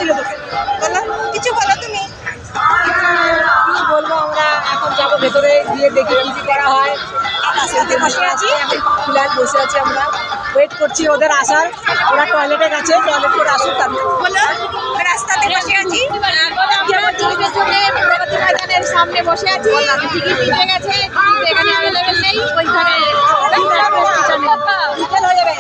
দিল তোকে? বলো কিছু বলো তুমি। কি বলবো, আমরা এখন যাবো ভেতরে গিয়ে দেখি কি করা হয়। রাস্তাতে বসে আছি। এখন ফিলহাল বসে আছি, আমরা ওয়েট করছি ওদের আসার। ওরা টয়লেটে গেছে, টয়লেট করে আসুক তারপর। বলো রাস্তাতে বসে আছি। টিকিটের জন্য প্রগতি ময়দানের সামনে বসে আছি। টিকিট নিতে গেছে, টিকিট এখানে অ্যাভেলেবেল নেই, ওইখানে বিকেল হয়ে যাবে।